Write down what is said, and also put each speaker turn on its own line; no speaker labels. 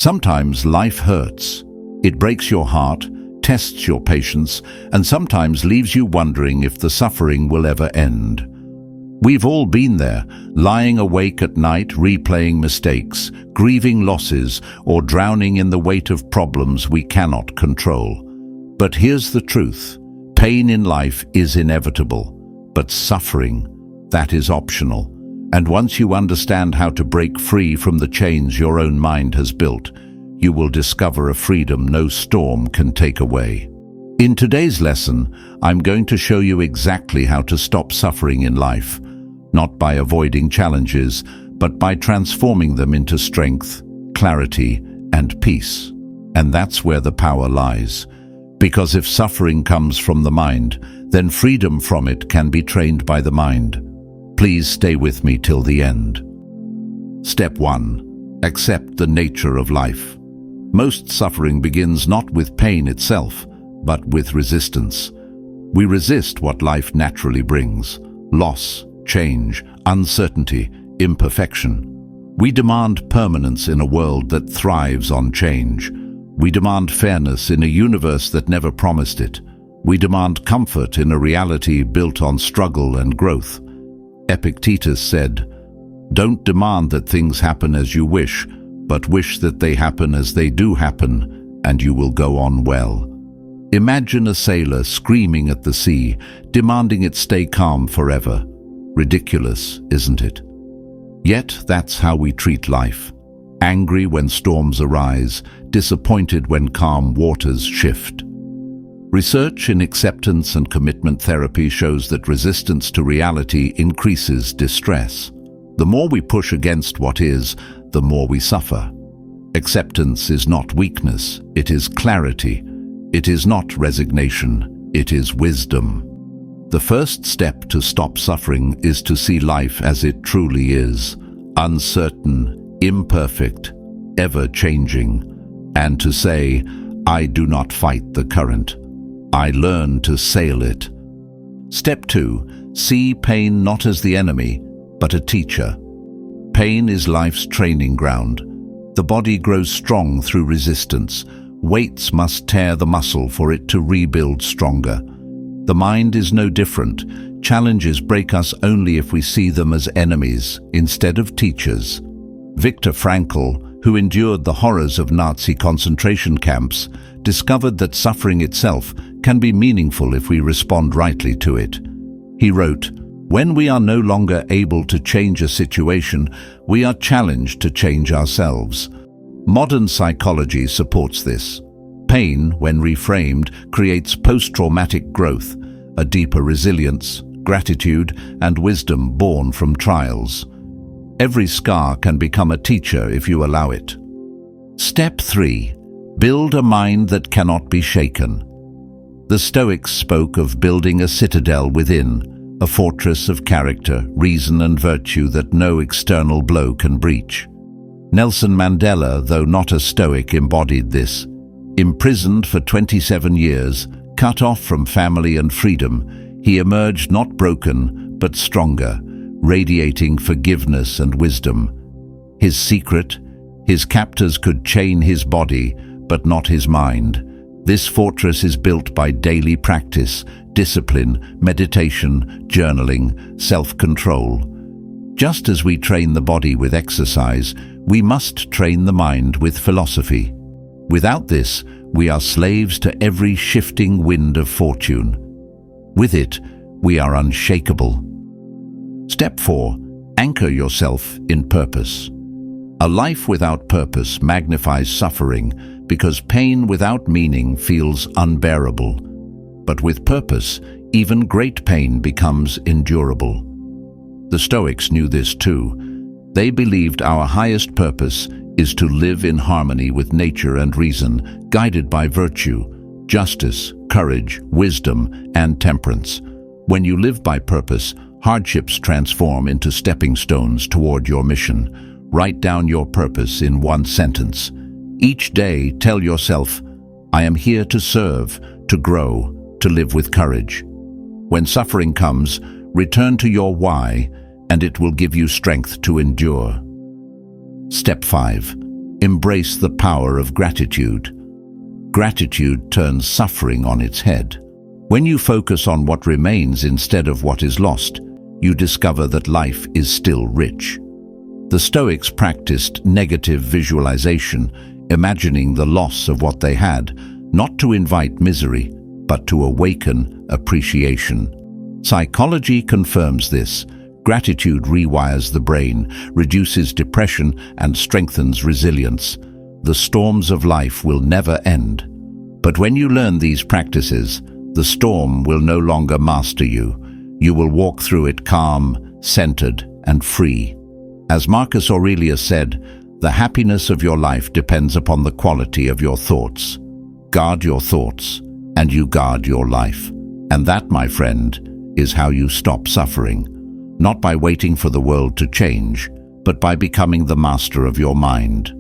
Sometimes life hurts. It breaks your heart, tests your patience, and sometimes leaves you wondering if the suffering will ever end. We've all been there, lying awake at night, replaying mistakes, grieving losses, or drowning in the weight of problems we cannot control. But here's the truth. Pain in life is inevitable, but suffering, that is optional. And once you understand how to break free from the chains your own mind has built, you will discover a freedom no storm can take away. In today's lesson, I'm going to show you exactly how to stop suffering in life, not by avoiding challenges, but by transforming them into strength, clarity, and peace. And that's where the power lies. Because if suffering comes from the mind, then freedom from it can be trained by the mind. Please stay with me till the end. Step 1. Accept the nature of life. Most suffering begins not with pain itself, but with resistance. We resist what life naturally brings: loss, change, uncertainty, imperfection. We demand permanence in a world that thrives on change. We demand fairness in a universe that never promised it. We demand comfort in a reality built on struggle and growth. Epictetus said, "Don't demand that things happen as you wish, but wish that they happen as they do happen, and you will go on well." Imagine a sailor screaming at the sea, demanding it stay calm forever. Ridiculous, isn't it? Yet that's how we treat life. Angry when storms arise, disappointed when calm waters shift. Research in acceptance and commitment therapy shows that resistance to reality increases distress. The more we push against what is, the more we suffer. Acceptance is not weakness, it is clarity. It is not resignation, it is wisdom. The first step to stop suffering is to see life as it truly is: uncertain, imperfect, ever-changing, and to say, "I do not fight the current. I learn to sail it." Step 2. See pain not as the enemy, but a teacher. Pain is life's training ground. The body grows strong through resistance. Weights must tear the muscle for it to rebuild stronger. The mind is no different. Challenges break us only if we see them as enemies instead of teachers. Viktor Frankl, who endured the horrors of Nazi concentration camps, discovered that suffering itself can be meaningful if we respond rightly to it. He wrote, "When we are no longer able to change a situation, we are challenged to change ourselves." Modern psychology supports this. Pain, when reframed, creates post-traumatic growth, a deeper resilience, gratitude, and wisdom born from trials. Every scar can become a teacher if you allow it. Step 3. Build a mind that cannot be shaken. The Stoics spoke of building a citadel within, a fortress of character, reason, and virtue that no external blow can breach. Nelson Mandela, though not a Stoic, embodied this. Imprisoned for 27 years, cut off from family and freedom, he emerged not broken, but stronger, radiating forgiveness and wisdom. His secret: his captors could chain his body, but not his mind. This fortress is built by daily practice, discipline, meditation, journaling, self-control. Just as we train the body with exercise, we must train the mind with philosophy. Without this, we are slaves to every shifting wind of fortune. With it, we are unshakable. Step 4. Anchor yourself in purpose. A life without purpose magnifies suffering because pain without meaning feels unbearable. But with purpose, even great pain becomes endurable. The Stoics knew this too. They believed our highest purpose is to live in harmony with nature and reason, guided by virtue, justice, courage, wisdom, and temperance. When you live by purpose, hardships transform into stepping stones toward your mission. Write down your purpose in one sentence. Each day, tell yourself, "I am here to serve, to grow, to live with courage." When suffering comes, return to your why, and it will give you strength to endure. Step 5. Embrace the power of gratitude. Gratitude turns suffering on its head. When you focus on what remains instead of what is lost, you discover that life is still rich. The Stoics practiced negative visualization, imagining the loss of what they had, not to invite misery, but to awaken appreciation. Psychology confirms this. Gratitude rewires the brain, reduces depression, and strengthens resilience. The storms of life will never end. But when you learn these practices, the storm will no longer master you. You will walk through it calm, centered, and free. As Marcus Aurelius said, the happiness of your life depends upon the quality of your thoughts. Guard your thoughts, and you guard your life. And that, my friend, is how you stop suffering. Not by waiting for the world to change, but by becoming the master of your mind.